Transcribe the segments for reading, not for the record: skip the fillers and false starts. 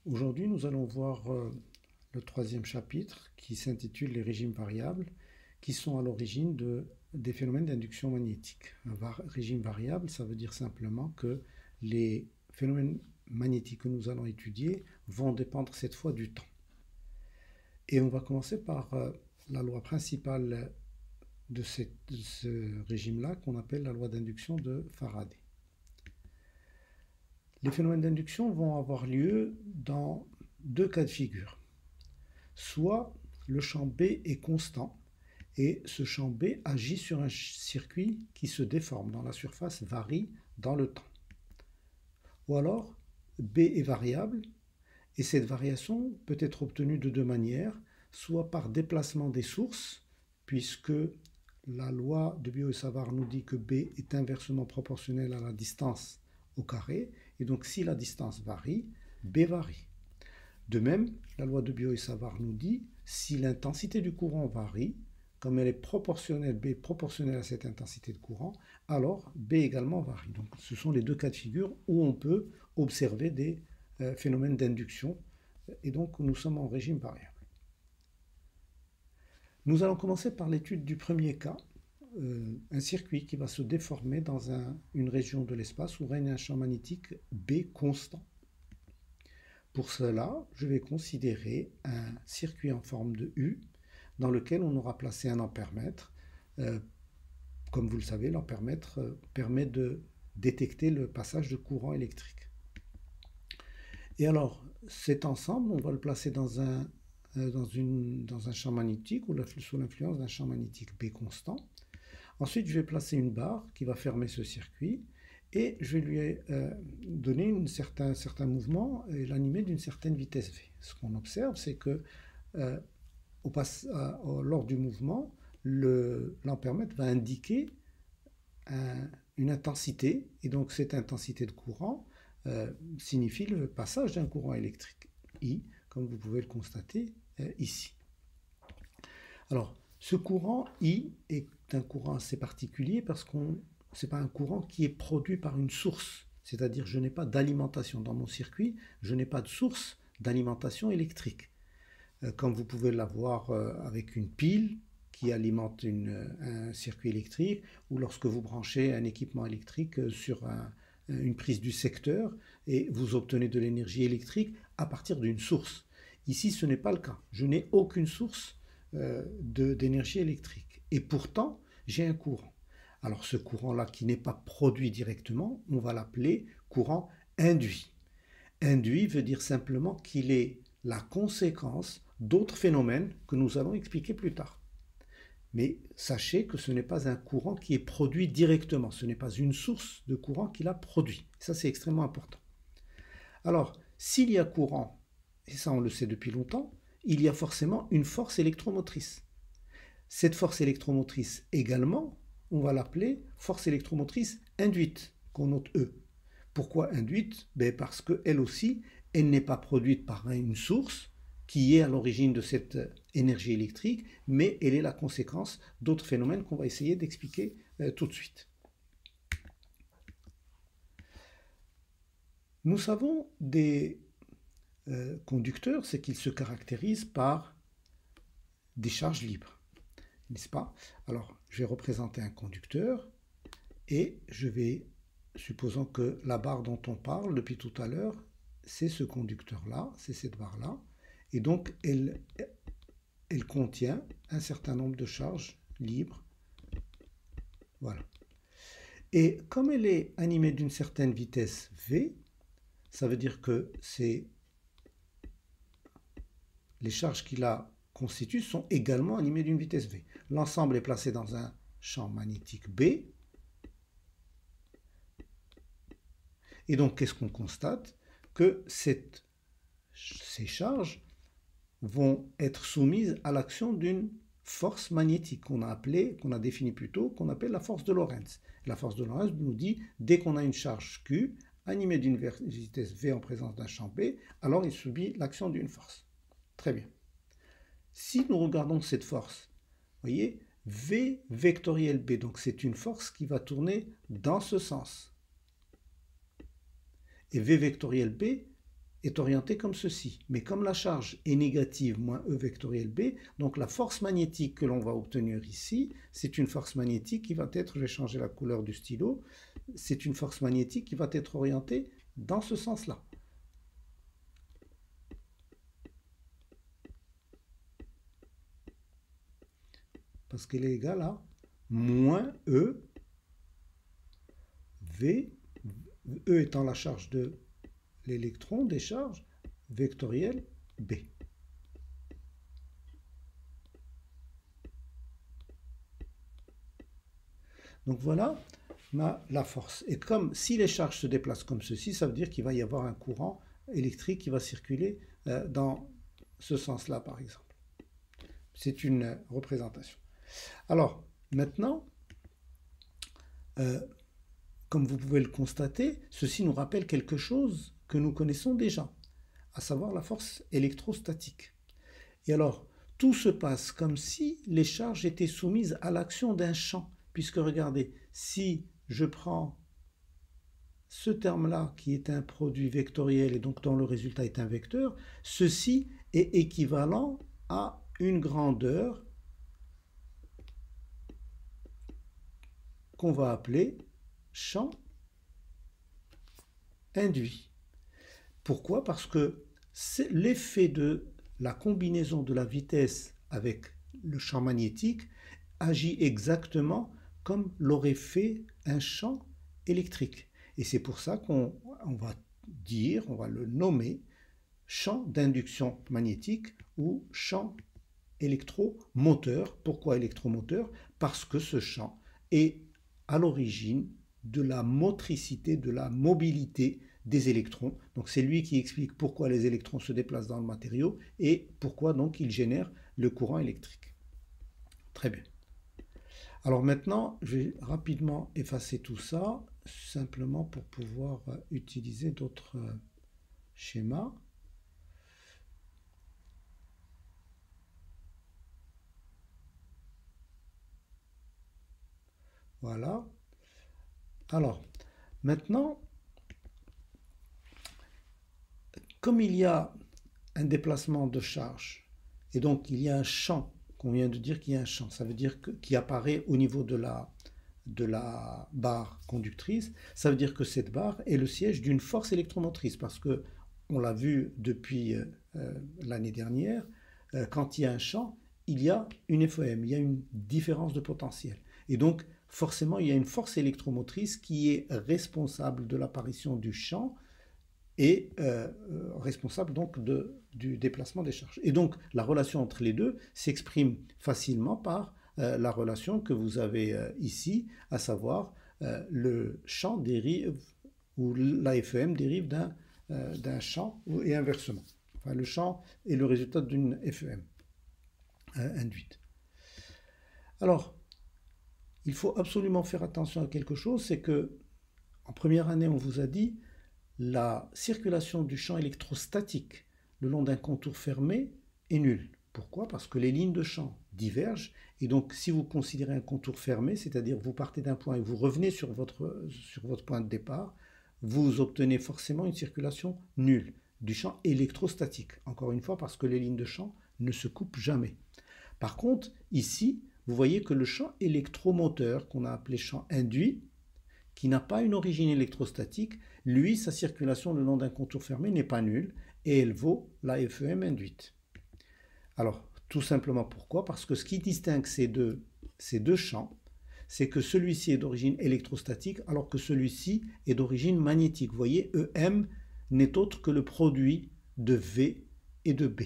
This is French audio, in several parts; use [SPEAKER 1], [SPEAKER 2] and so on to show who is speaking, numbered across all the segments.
[SPEAKER 1] Aujourd'hui, nous allons voir le troisième chapitre qui s'intitule Les régimes variables qui sont à l'origine des phénomènes d'induction magnétique. Régime variable, ça veut dire simplement que les phénomènes magnétiques que nous allons étudier vont dépendre cette fois du temps. Et on va commencer par la loi principale de ce régime-là qu'on appelle la loi d'induction de Faraday. Les phénomènes d'induction vont avoir lieu dans deux cas de figure. Soit le champ B est constant et ce champ B agit sur un circuit qui se déforme, dont la surface varie dans le temps. Ou alors B est variable et cette variation peut être obtenue de deux manières, soit par déplacement des sources, puisque la loi de Biot et Savart nous dit que B est inversement proportionnel à la distance au carré, et donc si la distance varie, B varie. De même, la loi de Biot et Savart nous dit si l'intensité du courant varie, comme elle est proportionnelle, B est proportionnelle à cette intensité de courant, alors B également varie. Donc ce sont les deux cas de figure où on peut observer des phénomènes d'induction, et donc nous sommes en régime variable. Nous allons commencer par l'étude du premier cas, un circuit qui va se déformer dans une région de l'espace où règne un champ magnétique B constant. Pour cela, je vais considérer un circuit en forme de U dans lequel on aura placé un ampèremètre. Comme vous le savez, l'ampèremètre permet de détecter le passage de courant électrique. Et alors, cet ensemble, on va le placer dans un champ magnétique ou sous l'influence d'un champ magnétique B constant. Ensuite, je vais placer une barre qui va fermer ce circuit et je vais lui donner un certain mouvement et l'animer d'une certaine vitesse V. Ce qu'on observe, c'est que lors du mouvement, l'ampèremètre va indiquer une intensité, et donc cette intensité de courant signifie le passage d'un courant électrique, I, comme vous pouvez le constater ici. Alors, ce courant I est un courant assez particulier parce que ce n'est pas un courant qui est produit par une source, c'est-à-dire je n'ai pas d'alimentation dans mon circuit, je n'ai pas de source d'alimentation électrique. Comme vous pouvez l'avoir avec une pile qui alimente un circuit électrique, ou lorsque vous branchez un équipement électrique sur une prise du secteur et vous obtenez de l'énergie électrique à partir d'une source. Ici, ce n'est pas le cas. Je n'ai aucune source d'énergie électrique. Et pourtant, j'ai un courant. Alors ce courant-là qui n'est pas produit directement, on va l'appeler courant induit. Induit veut dire simplement qu'il est la conséquence d'autres phénomènes que nous allons expliquer plus tard. Mais sachez que ce n'est pas un courant qui est produit directement, ce n'est pas une source de courant qui l'a produit. Ça, c'est extrêmement important. Alors, s'il y a courant, et ça on le sait depuis longtemps, il y a forcément une force électromotrice. Cette force électromotrice également, on va l'appeler force électromotrice induite, qu'on note E. Pourquoi induite? Parce qu'elle aussi, elle n'est pas produite par une source qui est à l'origine de cette énergie électrique, mais elle est la conséquence d'autres phénomènes qu'on va essayer d'expliquer tout de suite. Nous savons des conducteurs, c'est qu'ils se caractérisent par des charges libres, n'est-ce pas? Alors, je vais représenter un conducteur et je vais, supposons que la barre dont on parle depuis tout à l'heure, c'est ce conducteur-là, c'est cette barre-là, et donc elle contient un certain nombre de charges libres. Voilà. Et comme elle est animée d'une certaine vitesse V, ça veut dire que les charges qui la constituent sont également animées d'une vitesse V. L'ensemble est placé dans un champ magnétique B. Et donc, qu'est-ce qu'on constate? Que ces charges vont être soumises à l'action d'une force magnétique qu'on a définie plus tôt, qu'on appelle la force de Lorentz. La force de Lorentz nous dit, dès qu'on a une charge Q, animée d'une vitesse V en présence d'un champ B, alors il subit l'action d'une force. Très bien. Si nous regardons cette force, vous voyez, V vectoriel B, donc c'est une force qui va tourner dans ce sens. Et V vectoriel B est orienté comme ceci. Mais comme la charge est négative, moins E vectoriel B, donc la force magnétique que l'on va obtenir ici, c'est une force magnétique qui va être, je vais changer la couleur du stylo, c'est une force magnétique qui va être orientée dans ce sens-là. Parce qu'elle est égale à moins E, V, E étant la charge de l'électron, des charges, vectoriel B. Donc voilà la force. Et comme si les charges se déplacent comme ceci, ça veut dire qu'il va y avoir un courant électrique qui va circuler dans ce sens-là, par exemple. C'est une représentation. Alors, maintenant, comme vous pouvez le constater, ceci nous rappelle quelque chose que nous connaissons déjà, à savoir la force électrostatique. Et alors, tout se passe comme si les charges étaient soumises à l'action d'un champ, puisque regardez, si je prends ce terme-là qui est un produit vectoriel et donc dont le résultat est un vecteur, ceci est équivalent à une grandeur qu'on va appeler champ induit. Pourquoi? Parce que l'effet de la combinaison de la vitesse avec le champ magnétique agit exactement comme l'aurait fait un champ électrique. Et c'est pour ça qu'on va dire, on va le nommer champ d'induction magnétique ou champ électromoteur. Pourquoi électromoteur? Parce que ce champ est à l'origine de la motricité, de la mobilité des électrons. Donc c'est lui qui explique pourquoi les électrons se déplacent dans le matériau et pourquoi donc ils génèrent le courant électrique. Très bien. Alors maintenant, je vais rapidement effacer tout ça, simplement pour pouvoir utiliser d'autres schémas. Voilà. Alors, maintenant, comme il y a un déplacement de charge, et donc il y a un champ, qu'on vient de dire qu'il y a un champ, ça veut dire qui apparaît au niveau de la barre conductrice, ça veut dire que cette barre est le siège d'une force électromotrice, parce que on l'a vu depuis l'année dernière, quand il y a un champ, il y a une FEM, il y a une différence de potentiel. Et donc, forcément, il y a une force électromotrice qui est responsable de l'apparition du champ et responsable donc du déplacement des charges. Et donc, la relation entre les deux s'exprime facilement par la relation que vous avez ici, à savoir le champ dérive, ou la FEM dérive d'un champ et inversement. Enfin, le champ est le résultat d'une FEM induite. Alors, il faut absolument faire attention à quelque chose, c'est que en première année, on vous a dit la circulation du champ électrostatique le long d'un contour fermé est nulle. Pourquoi? Parce que les lignes de champ divergent et donc si vous considérez un contour fermé, c'est-à-dire vous partez d'un point et vous revenez sur votre point de départ, vous obtenez forcément une circulation nulle du champ électrostatique. Encore une fois, parce que les lignes de champ ne se coupent jamais. Par contre, ici, vous voyez que le champ électromoteur, qu'on a appelé champ induit, qui n'a pas une origine électrostatique, lui, sa circulation le long d'un contour fermé n'est pas nulle et elle vaut la FEM induite. Alors, tout simplement pourquoi? Parce que ce qui distingue ces deux champs, c'est que celui-ci est d'origine électrostatique alors que celui-ci est d'origine magnétique. Vous voyez, EM n'est autre que le produit de V et de B.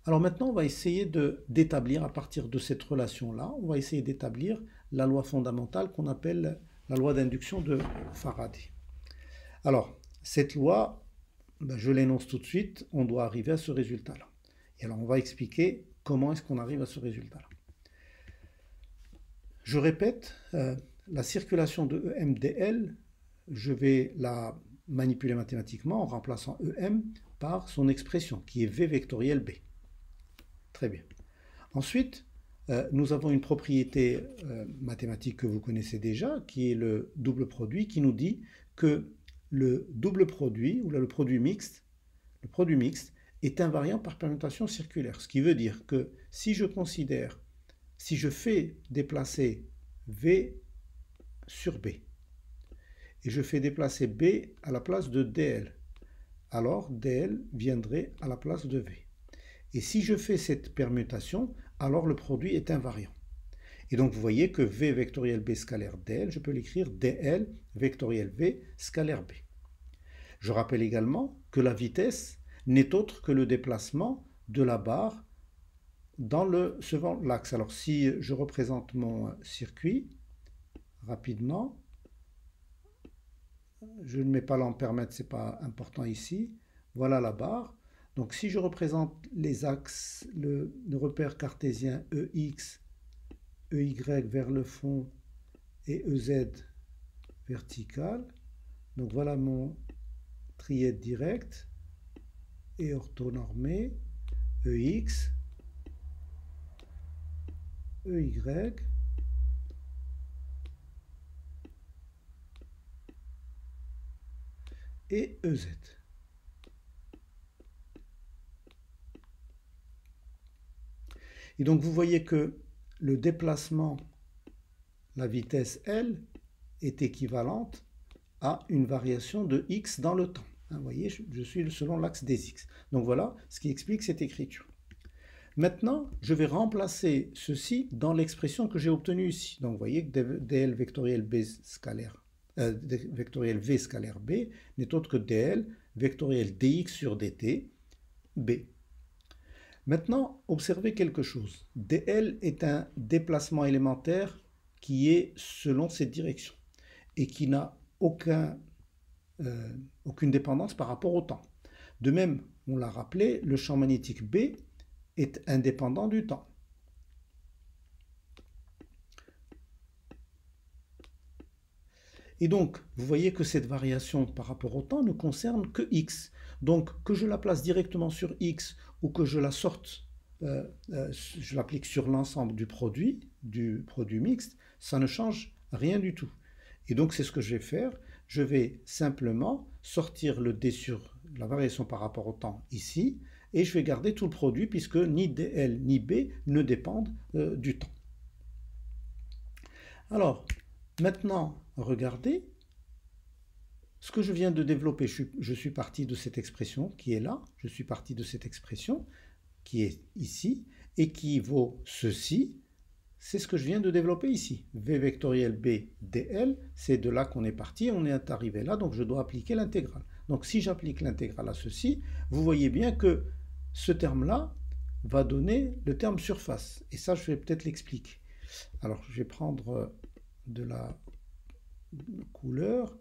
[SPEAKER 1] Alors maintenant, on va essayer d'établir, à partir de cette relation-là, on va essayer d'établir la loi fondamentale qu'on appelle la loi d'induction de Faraday. Alors, cette loi, je l'énonce tout de suite, on doit arriver à ce résultat-là. Et alors, on va expliquer comment est-ce qu'on arrive à ce résultat-là. Je répète, la circulation de EMDL, je vais la manipuler mathématiquement en remplaçant EM par son expression, qui est V vectoriel B. Très bien. Ensuite, nous avons une propriété mathématique que vous connaissez déjà, qui est le double produit, qui nous dit que le double produit, ou là, le produit mixte est invariant par permutation circulaire. Ce qui veut dire que si je fais déplacer V sur B, et je fais déplacer B à la place de DL, alors DL viendrait à la place de V. Et si je fais cette permutation, alors le produit est invariant. Et donc vous voyez que V vectoriel B scalaire DL, je peux l'écrire DL vectoriel V scalaire B. Je rappelle également que la vitesse n'est autre que le déplacement de la barre suivant l'axe. Alors si je représente mon circuit rapidement, je ne mets pas l'ampèremètre, ce n'est pas important ici. Voilà la barre. Donc si je représente les axes, le repère cartésien EX, EY vers le fond et EZ vertical, donc voilà mon trièdre direct et orthonormé, EX, EY, et EZ. Et donc vous voyez que le déplacement, la vitesse L, est équivalente à une variation de x dans le temps. Vous voyez, je suis selon l'axe des x. Donc voilà ce qui explique cette écriture. Maintenant, je vais remplacer ceci dans l'expression que j'ai obtenue ici. Donc vous voyez que dl vectoriel B scalaire, vectoriel V scalaire B n'est autre que dl vectoriel dx sur dt B. Maintenant, observez quelque chose. dl est un déplacement élémentaire qui est selon cette direction et qui n'a aucune dépendance par rapport au temps. De même, on l'a rappelé, le champ magnétique B est indépendant du temps. Et donc, vous voyez que cette variation par rapport au temps ne concerne que x. Donc, que je la place directement sur x ou que je la sorte, je l'applique sur l'ensemble du produit mixte, ça ne change rien du tout. Et donc, c'est ce que je vais faire. Je vais simplement sortir le d sur la variation par rapport au temps ici, et je vais garder tout le produit puisque ni dl ni b ne dépendent du temps. Alors, maintenant, regardez ce que je viens de développer. Je suis parti de cette expression qui est là, je suis parti de cette expression qui est ici, et qui vaut ceci. C'est ce que je viens de développer ici. V vectoriel B dl, c'est de là qu'on est parti, on est arrivé là, donc je dois appliquer l'intégrale. Donc si j'applique l'intégrale à ceci, vous voyez bien que ce terme-là va donner le terme surface. Et ça, je vais peut-être l'expliquer. Alors, je vais prendre de la couleur.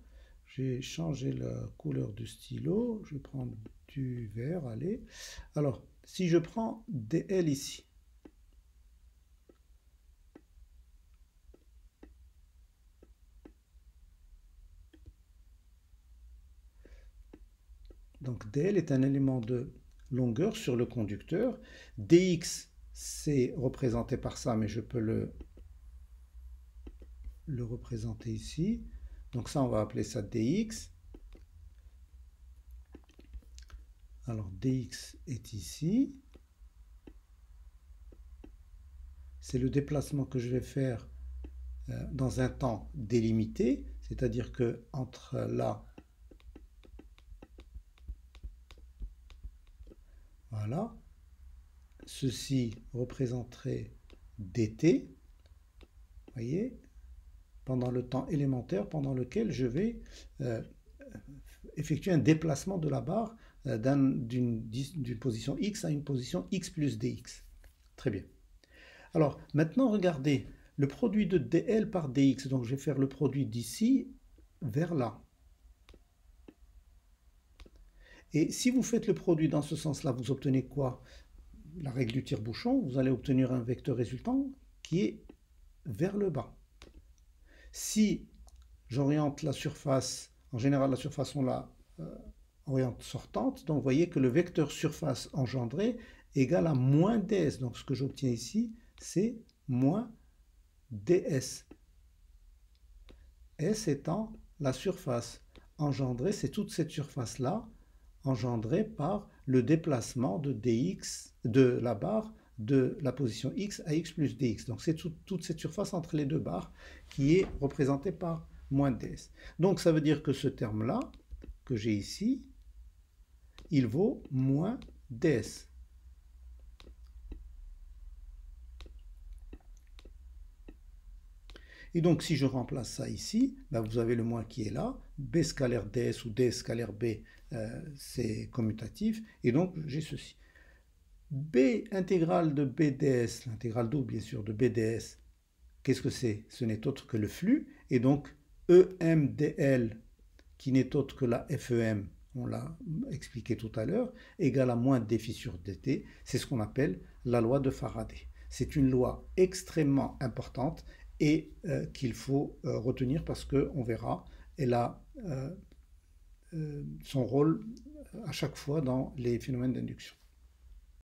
[SPEAKER 1] J'ai changé la couleur du stylo. Je vais prendre du vert, allez. Alors, si je prends dl ici, donc dl est un élément de longueur sur le conducteur. dx, c'est représenté par ça, mais je peux le représenter ici. Donc ça, on va appeler ça dx. Alors dx est ici. C'est le déplacement que je vais faire dans un temps délimité, c'est-à-dire que entre là, voilà, ceci représenterait dt, vous voyez, pendant le temps élémentaire pendant lequel je vais effectuer un déplacement de la barre d'une position x à une position x plus dx. Très bien. Alors, maintenant, regardez, le produit de dl par dx, donc je vais faire le produit d'ici vers là. Et si vous faites le produit dans ce sens-là, vous obtenez quoi? La règle du tire-bouchon, vous allez obtenir un vecteur résultant qui est vers le bas. Si j'oriente la surface, en général la surface on la oriente sortante, donc vous voyez que le vecteur surface engendré est égal à moins ds. Donc ce que j'obtiens ici, c'est moins ds. S étant la surface. engendrée, c'est toute cette surface-là engendrée par le déplacement de dx de la barre de la position x à x plus dx. Donc c'est toute cette surface entre les deux barres qui est représentée par moins ds. Donc ça veut dire que ce terme-là, que j'ai ici, il vaut moins ds. Et donc si je remplace ça ici, ben vous avez le moins qui est là, b scalaire ds ou d scalaire b, c'est commutatif, et donc j'ai ceci. B intégrale de BDS, l'intégrale double bien sûr de BDS, qu'est-ce que c'est? Ce n'est autre que le flux, et donc EMDL, qui n'est autre que la FEM, on l'a expliqué tout à l'heure, égale à moins d sur dt, c'est ce qu'on appelle la loi de Faraday. C'est une loi extrêmement importante et qu'il faut retenir parce qu'on verra, elle a son rôle à chaque fois dans les phénomènes d'induction.